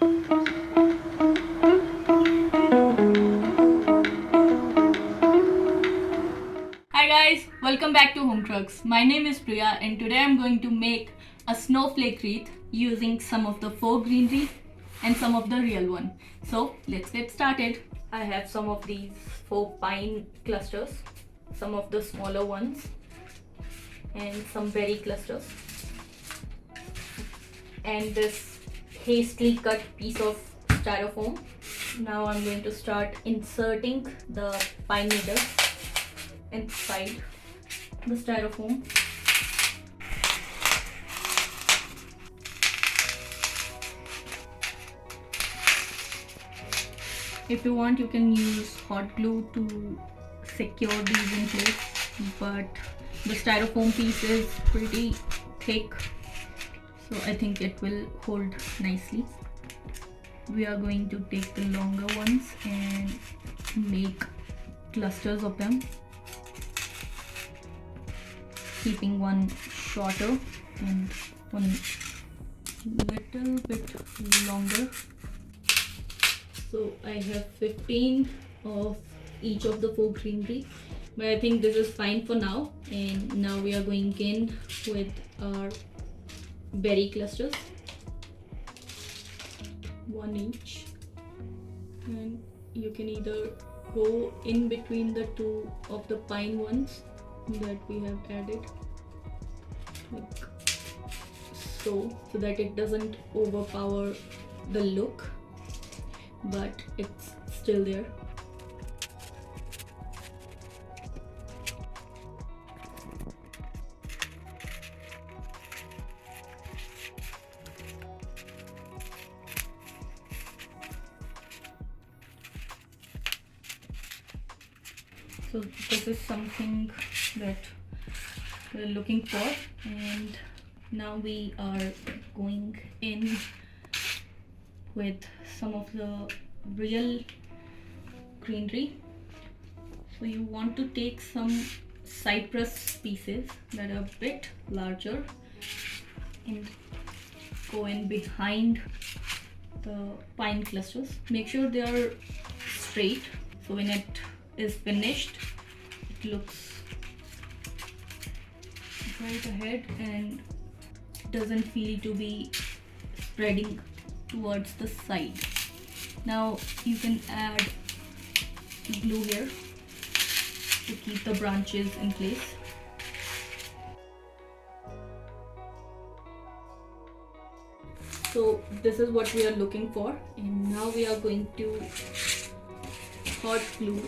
Hi guys, welcome back to Home Trucks. My name is Priya and today I'm going to make a snowflake wreath using some of the faux greenery and some of the real one. So let's get started. I have some of these faux pine clusters, some of the smaller ones and some berry clusters, and this hastily cut piece of styrofoam. Now I'm going to start inserting the pine needles inside the styrofoam. If you want, you can use hot glue to secure these in place, but the styrofoam piece is pretty thick, so I think it will hold nicely. We are going to take the longer ones and make clusters of them, keeping one shorter and one little bit longer. So I have 15 of each of the faux greenery, but I think this is fine for now. And now we are going in with our berry clusters, one each, and you can either go in between the two of the pine ones that we have added, like so that it doesn't overpower the look, but it's still there. So this is something that we're looking for, and now we are going in with some of the real greenery. So you want to take some cypress pieces that are a bit larger and go in behind the pine clusters. Make sure they are straight, so when it is finished it looks right ahead and doesn't feel to be spreading towards the side. Now you can add glue here to keep the branches in place. So this is what we are looking for, and now we are going to hot glue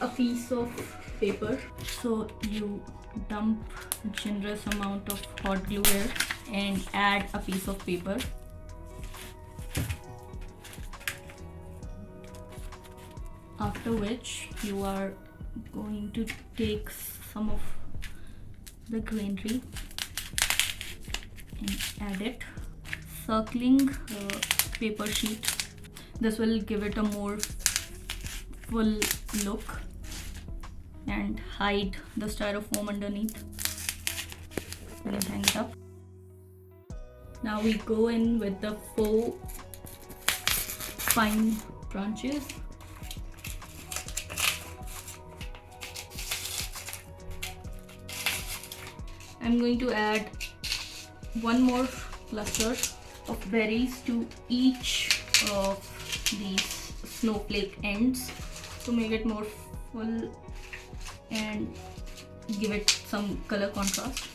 a piece of paper. So you dump a generous amount of hot glue here and add a piece of paper. After which you are going to take some of the greenery and add it, circling the paper sheet. This will give it a more full look and hide the styrofoam underneath. We can hang it up. Now we go in with the faux pine branches. I'm going to add one more cluster of berries to each of these snowflake ends to make it more full and give it some color contrast.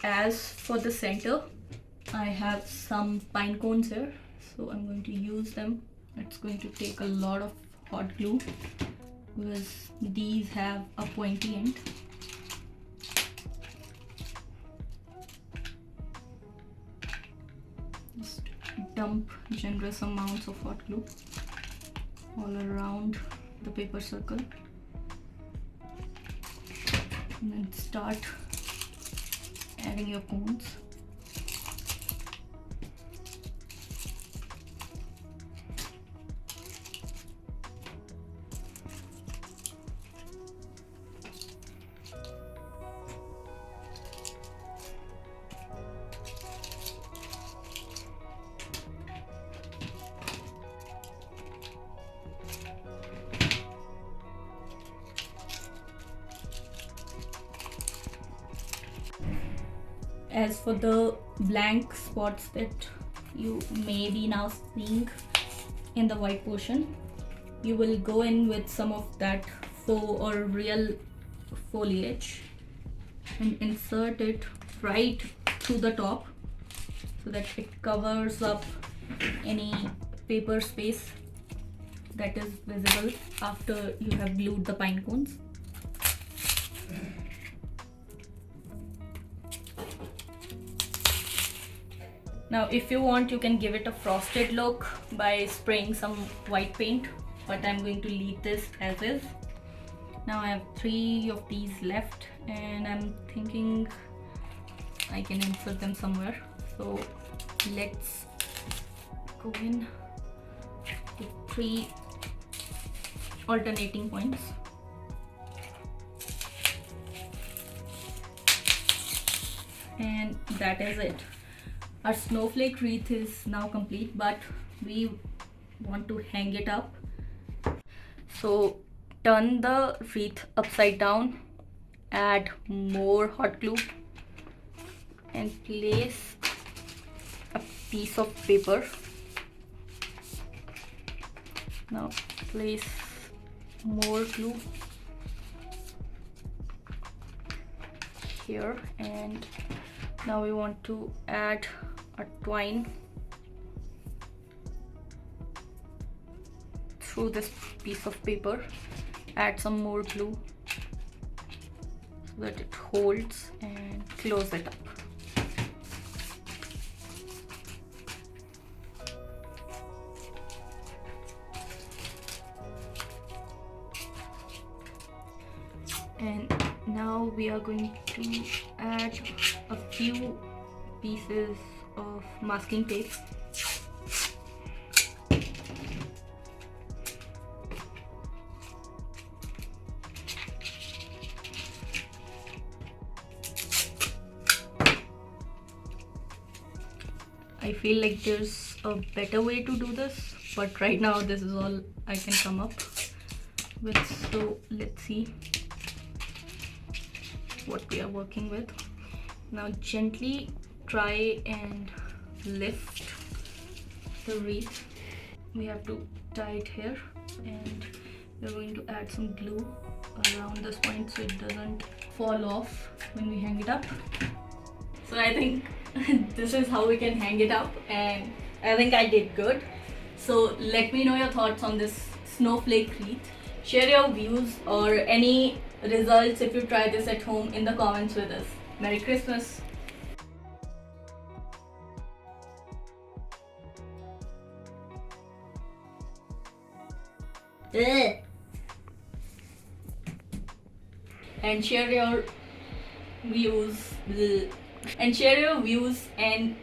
As for the center, I have some pine cones here, so I'm going to use them. It's going to take a lot of hot glue because these have a pointy end. Just dump generous amounts of hot glue all around the paper circle and then start adding your cones. as for the blank spots that you may be now seeing in the white portion, you will go in with some of that faux or real foliage and insert it right through the top so that it covers up any paper space that is visible after you have glued the pine cones. Now if you want, you can give it a frosted look by spraying some white paint, but I'm going to leave this as is. Now I have 3 of these left and I'm thinking I can insert them somewhere. So let's go in with 3 alternating points. And that is it. Our snowflake wreath is now complete, but we want to hang it up. So turn the wreath upside down, add more hot glue and place a piece of paper. Now place more glue here, and now we want to add a twine through this piece of paper. Add some more glue so that it holds, and close it up. And now we are going to add a few pieces of masking tape. I feel like there's a better way to do this, but right now this is all I can come up with. So let's see what we are working with. Now gently try and lift the wreath. We have to tie it here, and we're going to add some glue around this point so it doesn't fall off when we hang it up. So I think this is how we can hang it up, and I think I did good. So let me know your thoughts on this snowflake wreath. Share your views or any results if you try this at home in the comments with us. Merry Christmas! And share your views and